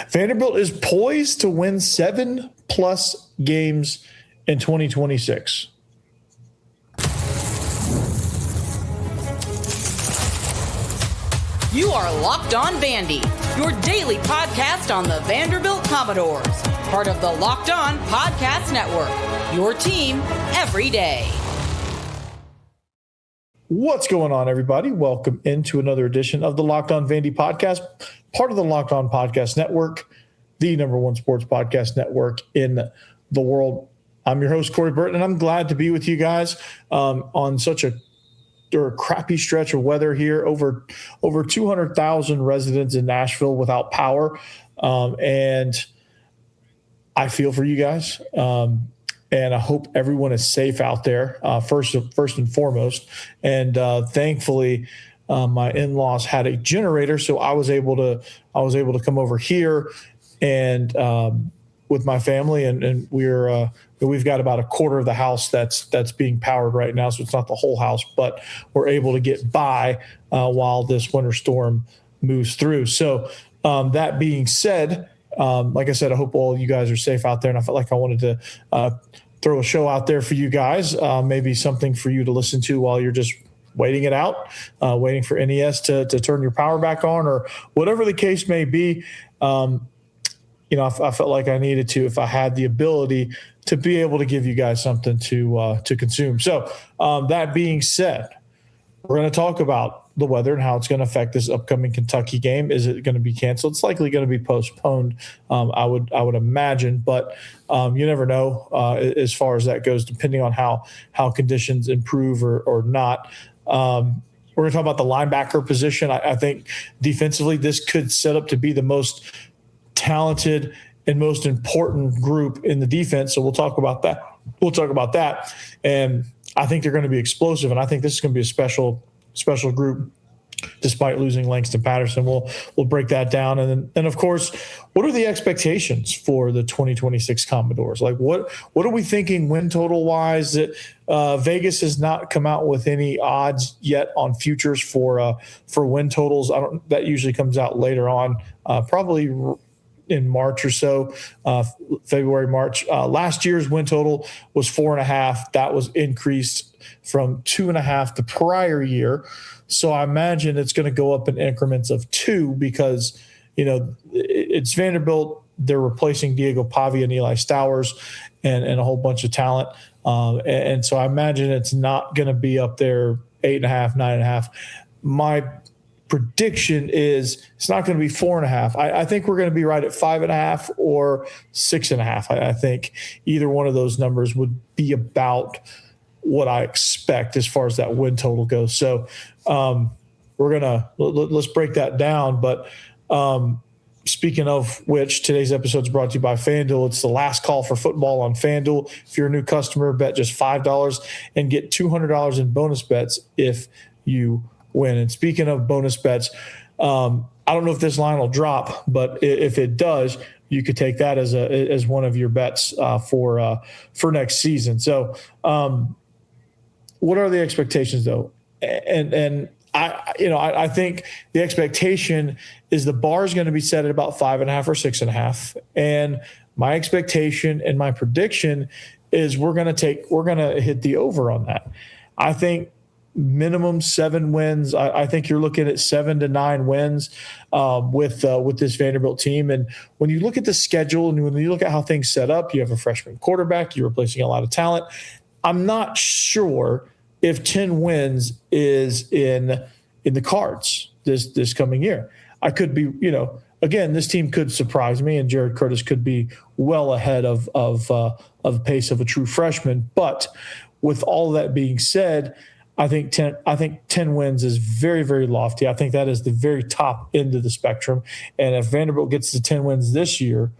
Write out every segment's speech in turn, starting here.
Vanderbilt is poised to win 7+ games in 2026. You are Locked On Vandy, your daily podcast on the Vanderbilt Commodores, part of the Locked On Podcast Network, your team every day. What's going on, everybody? Welcome into another edition of the Locked On Vandy podcast, part of the Locked On Podcast Network, the #1 sports podcast network in the world. I'm your host, Corey Burton, and I'm glad to be with you guys on such a crappy stretch of weather here. Over 200,000 residents in Nashville without power, and I feel for you guys. And I hope everyone is safe out there, first and foremost. And thankfully, my in-laws had a generator, so I was able to come over here and with my family, and we've got about a quarter of the house that's being powered right now, so it's not the whole house, but we're able to get by while this winter storm moves through. So that being said, like I said, I hope all you guys are safe out there, and I felt like I wanted to throw a show out there for you guys, maybe something for you to listen to while you're just waiting it out, waiting for NES to turn your power back on, or whatever the case may be. I felt like I needed to, if I had the ability, to be able to give you guys something to consume. So that being said, we're going to talk about the weather and how it's going to affect this upcoming Kentucky game. Is it going to be canceled? It's likely going to be postponed, I would imagine, but you never know as far as that goes, depending on how conditions improve or not. We're going to talk about the linebacker position. I think defensively, this could set up to be the most talented and most important group in the defense. So we'll talk about that. And I think they're going to be explosive, and I think this is going to be a special group, despite losing Langston Patterson. We'll break that down. And of course, what are the expectations for the 2026 Commodores? Like what are we thinking win total wise? That Vegas has not come out with any odds yet on futures for win totals. That usually comes out later on, probably in March or so, February, March. Last year's win total was 4.5. That was increased from 2.5 the prior year. So I imagine it's going to go up in increments of 2 because, it's Vanderbilt. They're replacing Diego Pavia and Eli Stowers and a whole bunch of talent. And so I imagine it's not going to be up there 8.5, 9.5. My prediction is it's not going to be 4.5. I think we're going to be right at 5.5 or 6.5. I think either one of those numbers would be about what I expect as far as that win total goes. So let's break that down. But speaking of which, today's episode is brought to you by FanDuel. It's the last call for football on FanDuel. If you're a new customer, bet just $5 and get $200 in bonus bets if you win. And speaking of bonus bets, I don't know if this line will drop, but if it does, you could take that as one of your bets for next season. So what are the expectations though? And I think the expectation is the bar is going to be set at about 5.5 or 6.5. And my expectation and my prediction is we're going to hit the over on that. I think minimum 7 wins. I think you're looking at 7 to 9 wins with this Vanderbilt team. And when you look at the schedule and when you look at how things set up, you have a freshman quarterback, you're replacing a lot of talent. I'm not sure if 10 wins is in the cards this coming year. I could be, again, this team could surprise me, and Jared Curtis could be well ahead of the pace of a true freshman. But with all that being said, I think 10 wins is very, very lofty. I think that is the very top end of the spectrum. And if Vanderbilt gets to 10 wins this year,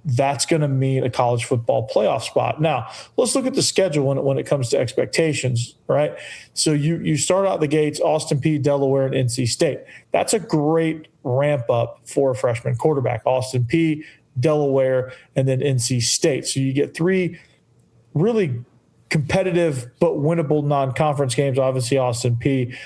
that's going to mean a college football playoff spot. Now, let's look at the schedule when it comes to expectations, right? So you start out the gates, Austin Peay, Delaware, and NC State. That's a great ramp up for a freshman quarterback. Austin Peay, Delaware, and then NC State. So you get 3 really competitive but winnable non-conference games. Obviously, Austin Peay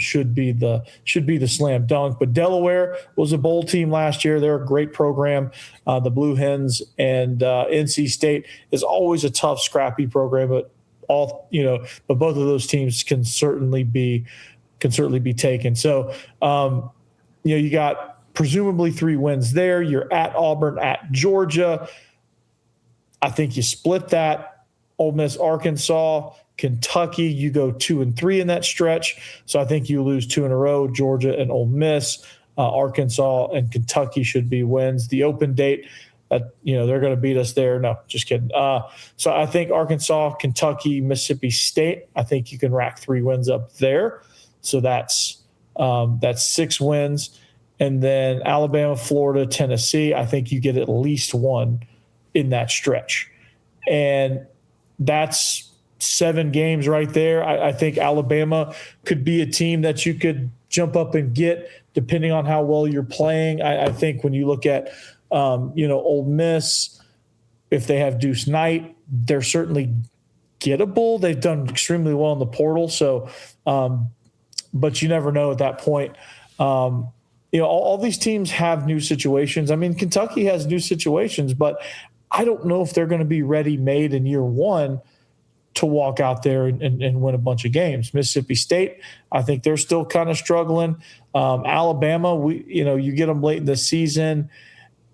should be the slam dunk. But Delaware was a bowl team last year. They're a great program. The Blue Hens, and NC State is always a tough, scrappy program. But but both of those teams can certainly be taken. So you got presumably 3 wins there. You're at Auburn, at Georgia. I think you split that. Ole Miss, Arkansas, Kentucky, you go 2-3 in that stretch. So I think you lose 2 in a row. Georgia and Ole Miss, Arkansas and Kentucky should be wins. The open date, they're going to beat us there. No, just kidding. So I think Arkansas, Kentucky, Mississippi State, I think you can rack 3 wins up there. So that's 6 wins. And then Alabama, Florida, Tennessee, I think you get at least 1 in that stretch. And that's 7 games right there. I think Alabama could be a team that you could jump up and get depending on how well you're playing. I think when you look at, Ole Miss, if they have Deuce Knight, they're certainly gettable. They've done extremely well in the portal. So, but you never know at that point. All these teams have new situations. I mean, Kentucky has new situations, but I don't know if they're going to be ready-made in year 1 to walk out there and win a bunch of games. Mississippi State, I think they're still kind of struggling. Alabama, you get them late in the season.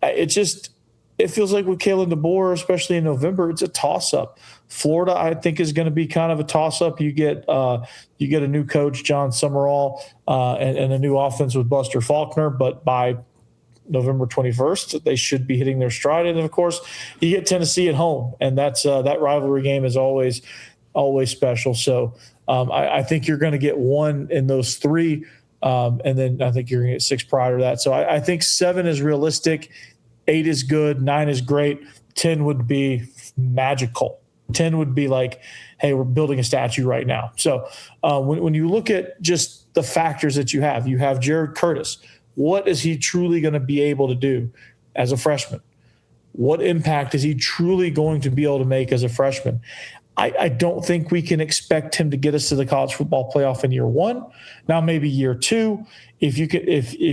It feels like with Kalen DeBoer, especially in November, it's a toss-up. Florida, I think, is going to be kind of a toss-up. You get a new coach, John Summerall, and a new offense with Buster Faulkner, but by November 21st, they should be hitting their stride. And, of course, you get Tennessee at home, and that's that rivalry game is always special. So I think you're going to get 1 in those 3, and then I think you're going to get 6 prior to that. So I think 7 is realistic, 8 is good, 9 is great, 10 would be magical. 10 would be like, hey, we're building a statue right now. So when you look at just the factors that you have Jared Curtis. What is he truly going to be able to do as a freshman? What impact is he truly going to be able to make as a freshman? I don't think we can expect him to get us to the college football playoff in year 1. Now maybe year 2, if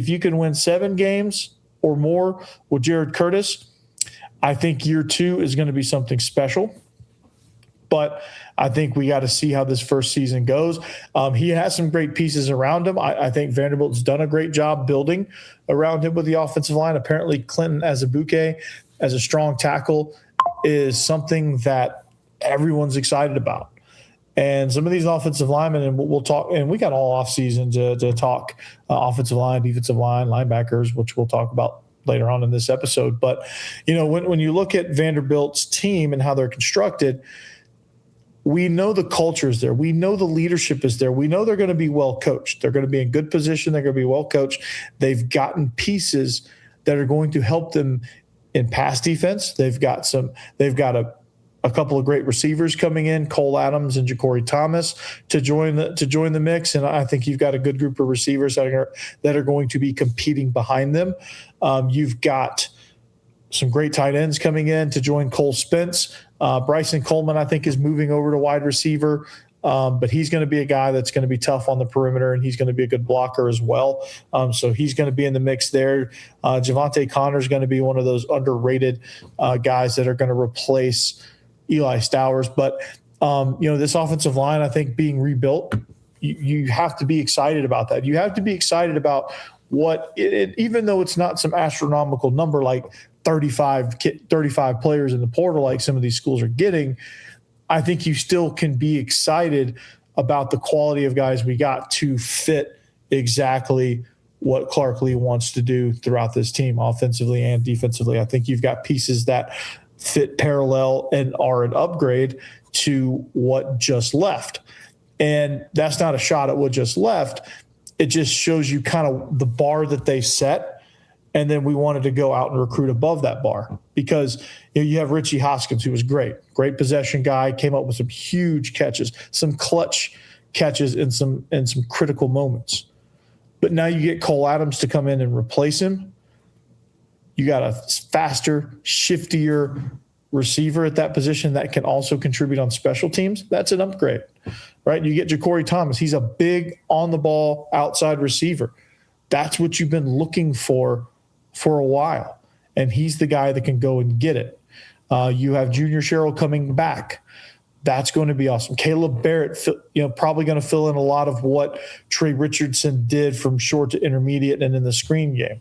you can win 7 games or more with Jared Curtis, I think year 2 is going to be something special. But I think we got to see how this first season goes. He has some great pieces around him. I think Vanderbilt's done a great job building around him with the offensive line. Apparently, Clinton Azubuike as a strong tackle is something that everyone's excited about. And some of these offensive linemen, and we'll talk, and we got all offseason to talk offensive line, defensive line, linebackers, which we'll talk about later on in this episode. But, when you look at Vanderbilt's team and how they're constructed, we know the culture is there. We know the leadership is there. We know they're going to be well coached. They're going to be in good position. They're going to be well coached. They've gotten pieces that are going to help them in pass defense. They've got a couple of great receivers coming in, Cole Adams and Jacori Thomas, to join the mix. And I think you've got a good group of receivers that are going to be competing behind them. You've got some great tight ends coming in to join Cole Spence. Bryson Coleman, I think, is moving over to wide receiver, but he's going to be a guy that's going to be tough on the perimeter, and he's going to be a good blocker as well. So he's going to be in the mix there. Javante Connor is going to be one of those underrated guys that are going to replace Eli Stowers. But, this offensive line, I think, being rebuilt, you have to be excited about that. You have to be excited about even though it's not some astronomical number like 35 players in the portal like some of these schools are getting, I think you still can be excited about the quality of guys we got to fit exactly what Clark Lea wants to do throughout this team, offensively and defensively. I think you've got pieces that fit parallel and are an upgrade to what just left. And that's not a shot at what just left. It just shows you kind of the bar that they set. And then we wanted to go out and recruit above that bar because you have Richie Hoskins, who was great possession guy, came up with some huge catches, some clutch catches in some critical moments. But now you get Cole Adams to come in and replace him. You got a faster, shiftier, receiver at that position that can also contribute on special teams, that's an upgrade, right? You get Jacori Thomas. He's a big on-the-ball outside receiver. That's what you've been looking for a while, and he's the guy that can go and get it. You have Junior Sherrill coming back. That's going to be awesome. Caleb Barrett, probably going to fill in a lot of what Trey Richardson did from short to intermediate and in the screen game.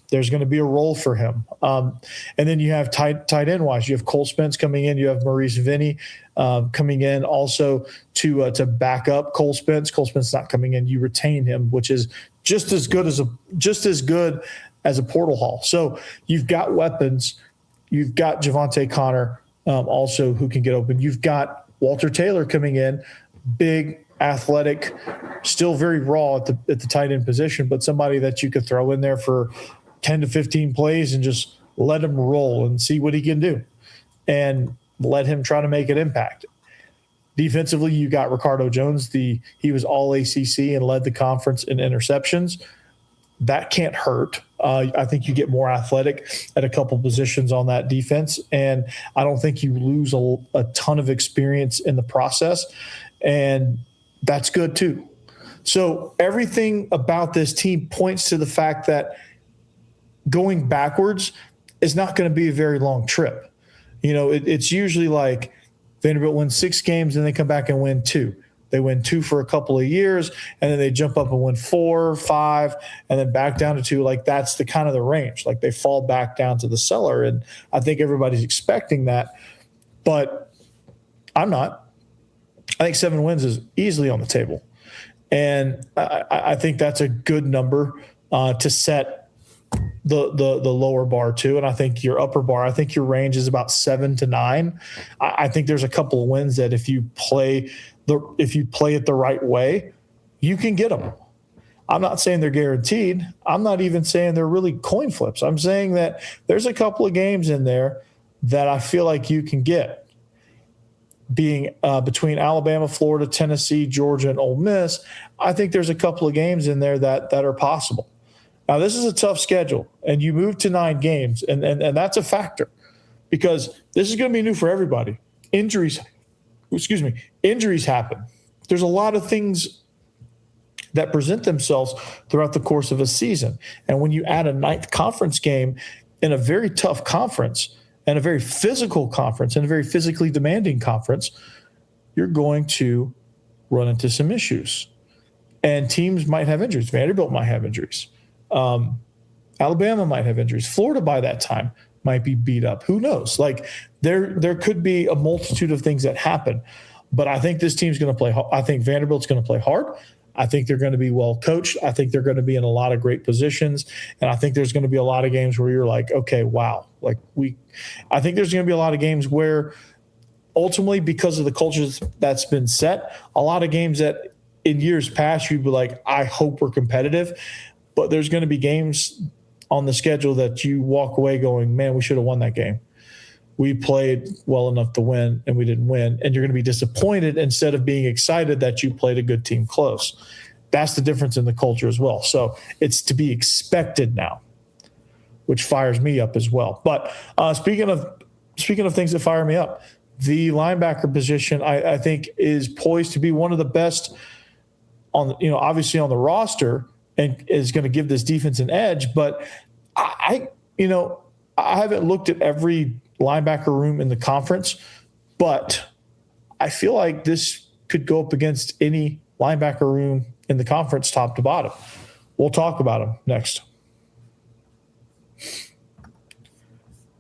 There's going to be a role for him. And then you have tight end wise. You have Cole Spence coming in. You have Maurice Vinny coming in also to back up Cole Spence. Cole Spence not coming in. You retain him, which is just as good as a portal haul. So you've got weapons. You've got Javante Connor also who can get open. You've got Walter Taylor coming in, big, athletic, still very raw at the tight end position, but somebody that you could throw in there for 10 to 15 plays and just let him roll and see what he can do and let him try to make an impact. Defensively, you got Ricardo Jones. He was all ACC and led the conference in interceptions. That can't hurt. I think you get more athletic at a couple positions on that defense, and I don't think you lose a ton of experience in the process, and that's good too. So everything about this team points to the fact that going backwards is not going to be a very long trip. It's usually like Vanderbilt wins 6 games and they come back and win 2. They win 2 for a couple of years, and then they jump up and win 4, 5, and then back down to 2. Like, that's the kind of the range. Like, they fall back down to the cellar, and I think everybody's expecting that. But I'm not. I think 7 wins is easily on the table. And I think that's a good number to set the lower bar too. And I think your upper bar, I think your range is about 7 to 9. I think there's a couple of wins that if you play it the right way, you can get them. I'm not saying they're guaranteed. I'm not even saying they're really coin flips. I'm saying that there's a couple of games in there that I feel like you can get. Being between Alabama, Florida, Tennessee, Georgia, and Ole Miss, I think there's a couple of games in there that are possible. Now, this is a tough schedule, and you move to 9 games, and that's a factor because this is going to be new for everybody. Injuries happen. There's a lot of things that present themselves throughout the course of a season. And when you add a 9th conference game in a very tough conference and a very physical conference and a very physically demanding conference, you're going to run into some issues. And teams might have injuries. Vanderbilt might have injuries. Alabama might have injuries. Florida by that time might be beat up. Who knows? Like there could be a multitude of things that happen, but I think this team's going to play. I think Vanderbilt's going to play hard. I think they're going to be well coached. I think they're going to be in a lot of great positions. And I think there's going to be a lot of games where you're like, okay, wow. I think there's going to be a lot of games where ultimately, because of the cultures that's been set, a lot of games that in years past, you'd be like, I hope we're competitive. But there's going to be games on the schedule that you walk away going, man, we should have won that game. We played well enough to win, and we didn't win. And you're going to be disappointed instead of being excited that you played a good team close. That's the difference in the culture as well. So it's to be expected now, which fires me up as well. But speaking of things that fire me up, the linebacker position, I think, is poised to be one of the best obviously on the roster, and is going to give this defense an edge. But I haven't looked at every linebacker room in the conference, but I feel like this could go up against any linebacker room in the conference top to bottom. We'll talk about them next.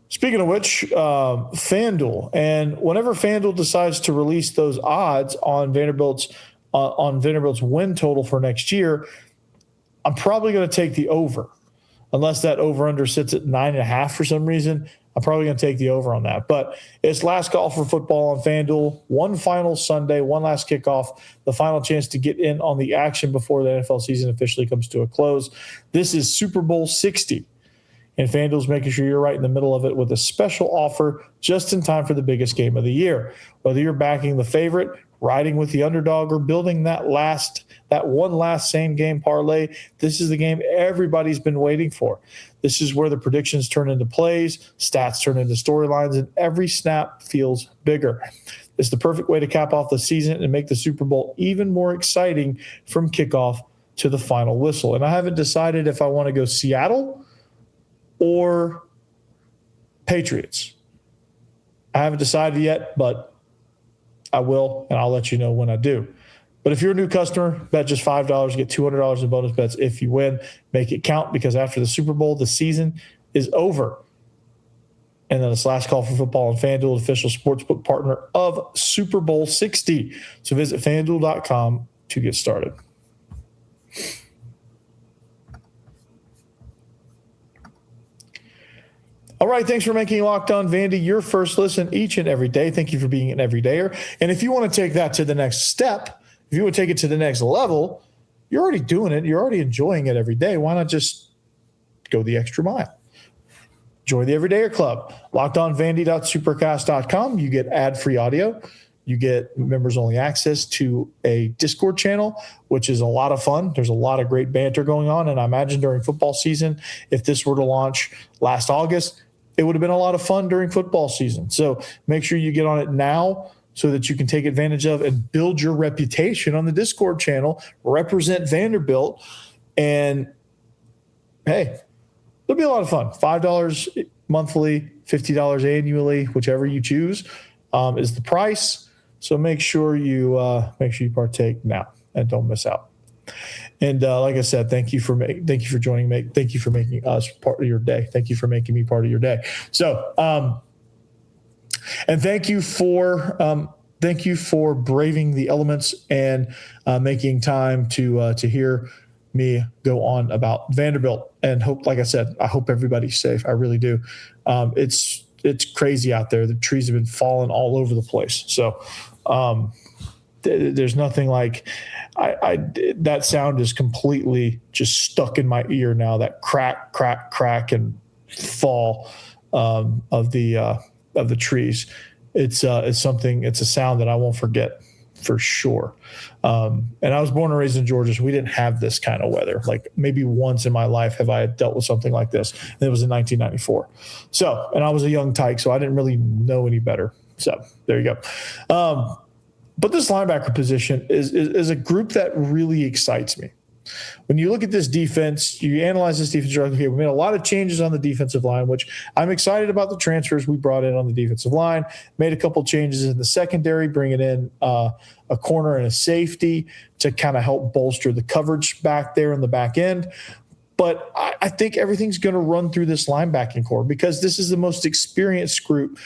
Speaking of which, FanDuel, and whenever FanDuel decides to release those odds on Vanderbilt's win total for next year, I'm probably going to take the over, unless that over-under sits at 9.5 for some reason. I'm probably going to take the over on that. But it's last call for football on FanDuel. One final Sunday, one last kickoff, the final chance to get in on the action before the NFL season officially comes to a close. This is Super Bowl 60, and FanDuel's making sure you're right in the middle of it with a special offer just in time for the biggest game of the year. Whether you're backing the favorite, riding with the underdog, or building that one last same game parlay, this is the game everybody's been waiting for. This is where the predictions turn into plays, stats turn into storylines, and every snap feels bigger. It's the perfect way to cap off the season and make the Super Bowl even more exciting from kickoff to the final whistle. And I haven't decided if I want to go Seattle or Patriots. I haven't decided yet, but I will, and I'll let you know when I do. But if you're a new customer, bet just $5, get $200 in bonus bets if you win. Make it count, because after the Super Bowl, the season is over. And then it's last call for football on FanDuel, official sportsbook partner of Super Bowl 60. So visit FanDuel.com to get started. All right, thanks for making Locked On Vandy your first listen each and every day. Thank you for being an everydayer. And if you want to take that to the next step, if you want to take it to the next level, you're already doing it. You're already enjoying it every day. Why not just go the extra mile? Join the Everydayer Club. LockedOnVandy.supercast.com. You get ad-free audio. You get members-only access to a Discord channel, which is a lot of fun. There's a lot of great banter going on. And I imagine during football season, if this were to launch last August, it would have been a lot of fun during football season. So make sure you get on it now so that you can take advantage of and build your reputation on the Discord channel, represent Vanderbilt, and hey, it'll be a lot of fun. $5 monthly, $50 annually, whichever you choose, is the price. So make sure you partake now and don't miss out. And like I said, thank you for joining me. Thank you for making us part of your day. Thank you for making me part of your day. So, and thank you for braving the elements and making time to hear me go on about Vanderbilt. And like I said, I hope everybody's safe. I really do. It's crazy out there. The trees have been falling all over the place. So there's nothing like that sound is completely just stuck in my ear now. That crack, and fall of the trees. It's a sound that I won't forget for sure. And I was born and raised in Georgia, so we didn't have this kind of weather. Like maybe once in my life have I dealt with something like this, and it was in 1994. So, and I was a young tyke, so I didn't really know any better. So there you go. But this linebacker position is a group that really excites me. When you look at this defense, you analyze this defense, you're like, okay, we made a lot of changes on the defensive line, which I'm excited about the transfers we brought in on the defensive line. Made a couple changes in the secondary, bringing in a corner and a safety to kind of help bolster the coverage back there in the back end. But I think everything's going to run through this linebacking core because this is the most experienced group,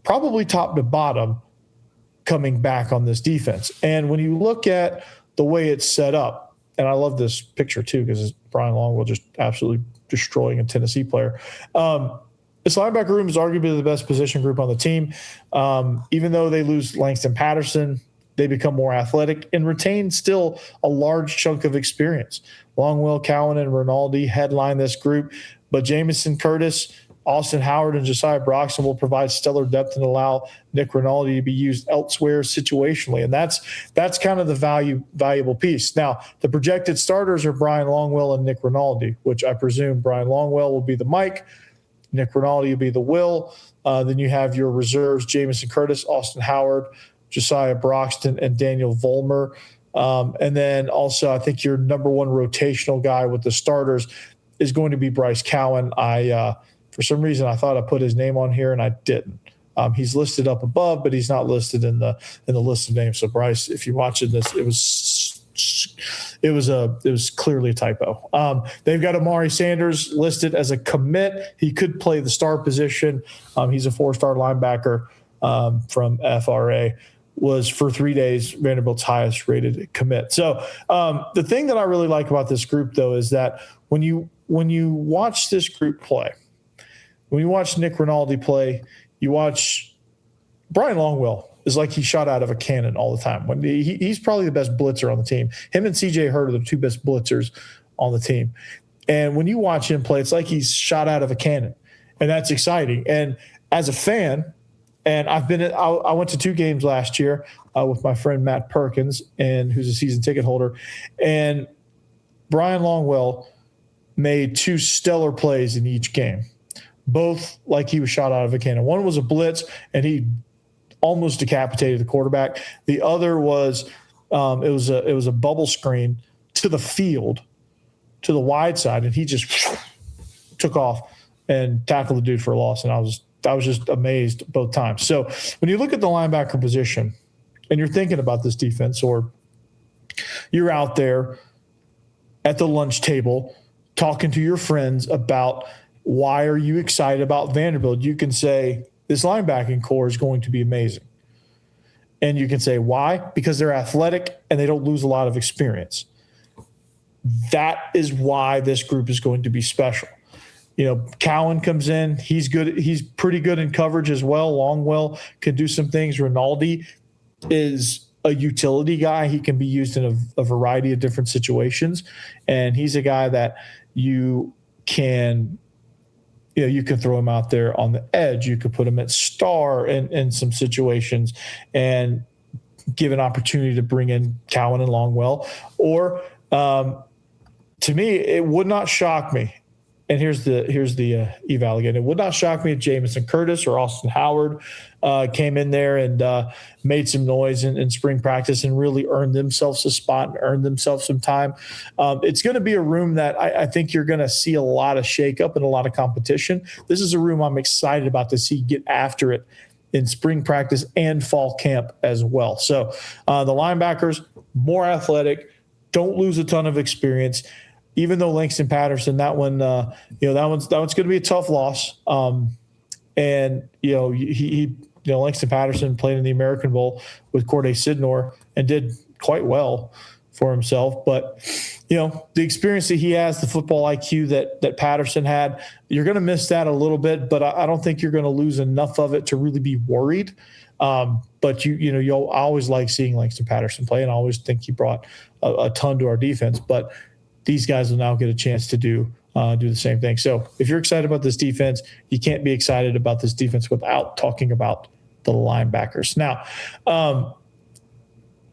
probably top to bottom, coming back on this defense. And when you look at the way it's set up, and I love this picture too because it's Bryan Longwell just absolutely destroying a Tennessee player. This linebacker room is arguably the best position group on the team. Even though they lose Langston Patterson, they become more athletic and retain still a large chunk of experience. Longwell, Cowan, and Rinaldi headline this group, but Jamison Curtis, Austin Howard, and Josiah Broxton will provide stellar depth and allow Nick Rinaldi to be used elsewhere situationally. And that's kind of the valuable piece. Now, the projected starters are Bryan Longwell and Nick Rinaldi, which I presume Bryan Longwell will be the Mike, Nick Rinaldi will be the Will. Then you have your reserves, Jamison Curtis, Austin Howard, Josiah Broxton, and Daniel Vollmer. And then also I think your number one rotational guy with the starters is going to be Bryce Cowan. For some reason, I thought I put his name on here, and I didn't. He's listed up above, but he's not listed in the list of names. So, Bryce, if you're watching this, it was clearly a typo. They've got Amari Sanders listed as a commit. He could play the star position. He's a 4-star linebacker from FRA. Was for 3 days Vanderbilt's highest rated commit. So the thing that I really like about this group, though, is that when you watch this group play. When you watch Nick Rinaldi play, you watch Bryan Longwell is like he shot out of a cannon all the time. When he's probably the best blitzer on the team. Him and CJ Hurd are the two best blitzers on the team. And when you watch him play, it's like he's shot out of a cannon. And that's exciting. And as a fan, And I went to 2 games last year with my friend Matt Perkins, and who's a season ticket holder. And Bryan Longwell made 2 stellar plays in each game, both like he was shot out of a cannon. One was a blitz, and he almost decapitated the quarterback. The other was it was a bubble screen to the field, to the wide side, and he just took off and tackled the dude for a loss. And I was just amazed both times. So when you look at the linebacker position and you're thinking about this defense, or you're out there at the lunch table talking to your friends about why are you excited about Vanderbilt, you can say this linebacking core is going to be amazing. And you can say why? Because they're athletic and they don't lose a lot of experience. That is why this group is going to be special. Cowan comes in. He's good. He's pretty good in coverage as well. Longwell can do some things. Rinaldi is a utility guy. He can be used in a variety of different situations. And he's a guy that you can throw him out there on the edge. You could put him at star in some situations and give an opportunity to bring in Cowan and Longwell. Or to me, it would not shock me. And here's the eval again. It would not shock me if Jamison Curtis or Austin Howard came in there and made some noise in spring practice and really earned themselves a spot and earned themselves some time. It's going to be a room that I think you're going to see a lot of shakeup and a lot of competition. This is a room I'm excited about to see get after it in spring practice and fall camp as well. So the linebackers, more athletic, don't lose a ton of experience. Even though Langston Patterson, that one's going to be a tough loss. Langston Patterson played in the American Bowl with Corday Sidnor and did quite well for himself. But, the experience that he has, the football IQ that Patterson had, you're going to miss that a little bit, but I don't think you're going to lose enough of it to really be worried. But you'll always like seeing Langston Patterson play, and I always think he brought a ton to our defense. But these guys will now get a chance to do the same thing. So if you're excited about this defense, you can't be excited about this defense without talking about the linebackers. Now,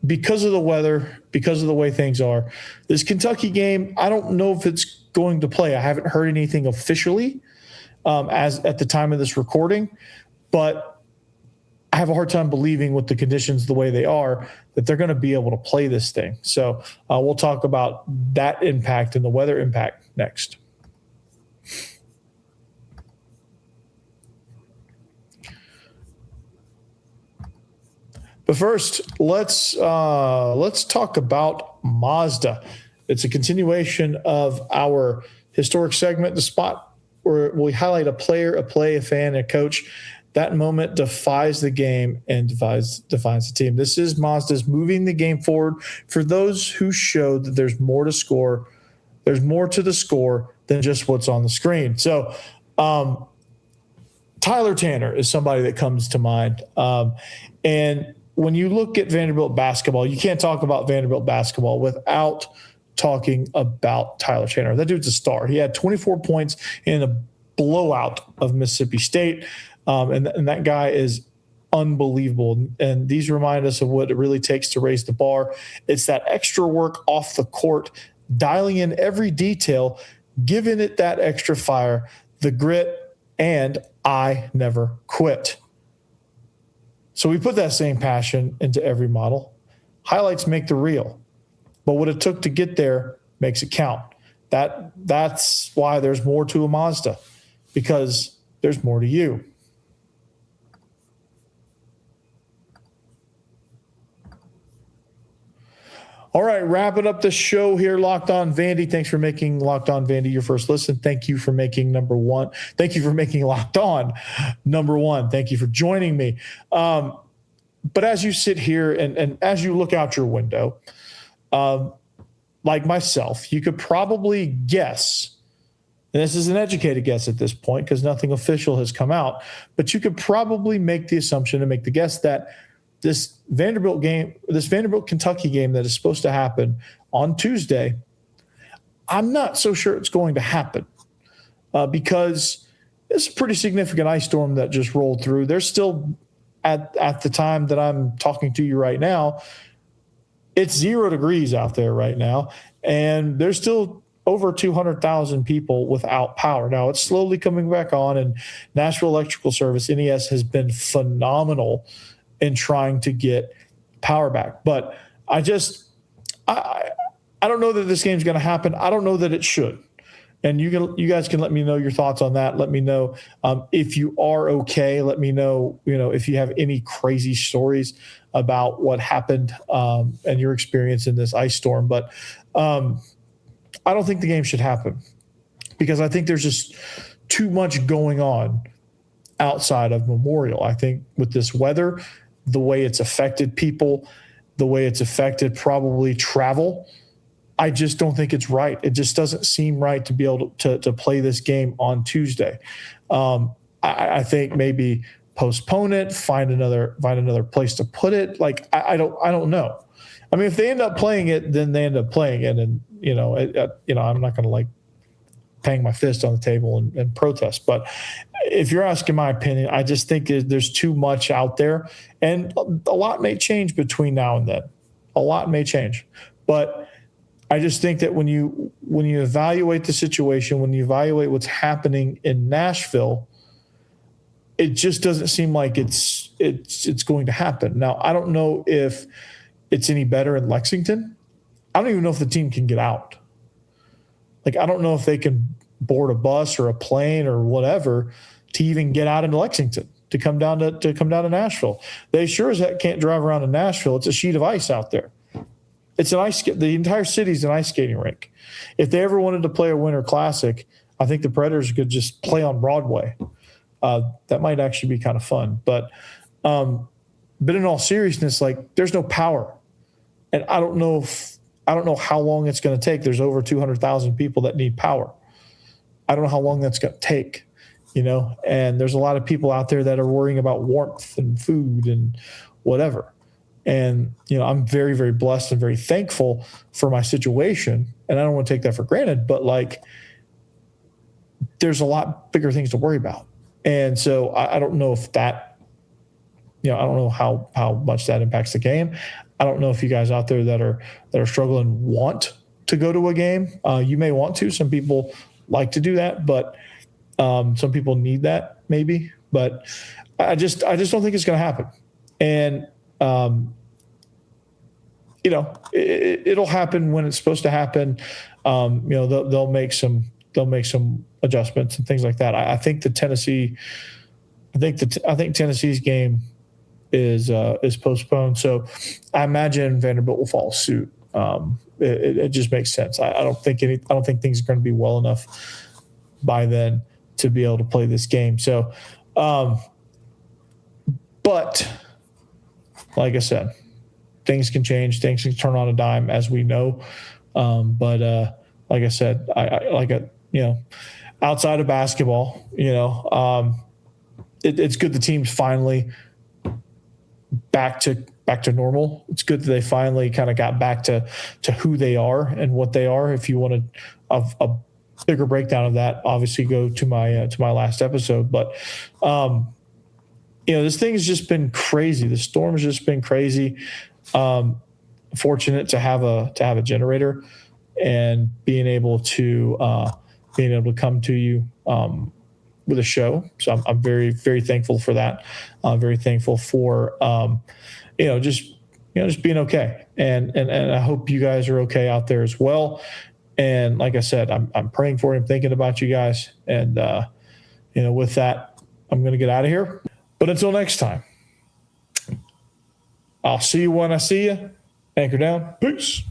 because of the weather, because of the way things are, this Kentucky game, I don't know if it's going to play. I haven't heard anything officially as at the time of this recording, but I have a hard time believing with the conditions the way they are that they're going to be able to play this thing. So we'll talk about that impact and the weather impact next. But first, let's talk about Mazda. It's a continuation of our historic segment, the spot where we highlight a player, a play, a fan, a coach. That moment defies the game and defines the team. This is Mazda's moving the game forward for those who show that there's more to score. There's more to the score than just what's on the screen. So Tyler Tanner is somebody that comes to mind. And when you look at Vanderbilt basketball, you can't talk about Vanderbilt basketball without talking about Tyler Tanner. That dude's a star. He had 24 points in a blowout of Mississippi State. And that guy is unbelievable. And these remind us of what it really takes to raise the bar. It's that extra work off the court, dialing in every detail, giving it that extra fire, the grit, and I never quit. So we put that same passion into every model. Highlights make the reel. But what it took to get there makes it count. That's why there's more to a Mazda, because there's more to you. All right, wrapping up the show here, Locked On Vandy. Thanks for making Locked On Vandy your first listen. Thank you for making number one. Thank you for making Locked On number one. Thank you for joining me. But as you sit here and as you look out your window, like myself, you could probably guess, and this is an educated guess at this point because nothing official has come out, but you could probably make the assumption and make the guess that this Vanderbilt Kentucky game that is supposed to happen on Tuesday, I'm not so sure it's going to happen because it's a pretty significant ice storm that just rolled through. There's still at the time that I'm talking to you right now, it's 0 degrees out there right now, and there's still over 200,000 people without power. Now it's slowly coming back on, and Nashville Electrical Service, NES, has been phenomenal in trying to get power back. But I don't know that this game's going to happen. I don't know that it should. And you guys can let me know your thoughts on that. Let me know if you are okay. Let me know, if you have any crazy stories about what happened and your experience in this ice storm. But I don't think the game should happen because I think there's just too much going on outside of Memorial. I think with this weather, the way it's affected people, the way it's affected probably travel, I just don't think it's right. It just doesn't seem right to be able to play this game on Tuesday. I think maybe postpone it, find another place to put it. Like I don't know. I mean, if they end up playing it, then they end up playing it, and I'm not going to like bang my fist on the table and protest. But if you're asking my opinion, I just think there's too much out there, and a lot may change between now and then. A lot may change, but I just think that when you evaluate the situation, when you evaluate what's happening in Nashville, it just doesn't seem like it's going to happen. Now, I don't know if it's any better in Lexington. I don't even know if the team can get out. Like, I don't know if they can board a bus or a plane or whatever to even get out into Lexington to come down to Nashville. They sure as heck can't drive around in Nashville. It's a sheet of ice out there. It's the entire city's an ice skating rink. If they ever wanted to play a winter classic, I think the Predators could just play on Broadway. That might actually be kind of fun. But in all seriousness, like, there's no power. And I don't know how long it's going to take. There's over 200,000 people that need power. I don't know how long that's going to take, and there's a lot of people out there that are worrying about warmth and food and whatever. And, I'm very, very blessed and very thankful for my situation. And I don't want to take that for granted, but like, there's a lot bigger things to worry about. And so I don't know if that, I don't know how much that impacts the game. I don't know if you guys out there that are struggling want to go to a game. You may want to. Some people like to do that, but some people need that maybe. But I just don't think it's going to happen. And it'll happen when it's supposed to happen. They'll make some adjustments and things like that. I think Tennessee's game is postponed. So I imagine Vanderbilt will follow suit. It just makes sense. I don't think things are going to be well enough by then to be able to play this game. So, but like I said, things can change. Things can turn on a dime, as we know. But like I said, outside of basketball, it's good the team's finally back to normal. It's good that they finally kind of got back to who they are and what they are. If you want a bigger breakdown of that, obviously go to my last episode. But this thing has just been crazy. The storm has just been crazy. Fortunate to have a generator and being able to come to you with a show. So I'm very, very thankful for that. I'm very thankful for just being okay. And I hope you guys are okay out there as well. And like I said, I'm praying for you. I'm thinking about you guys. And with that, I'm going to get out of here. But until next time, I'll see you when I see you. Anchor down. Peace.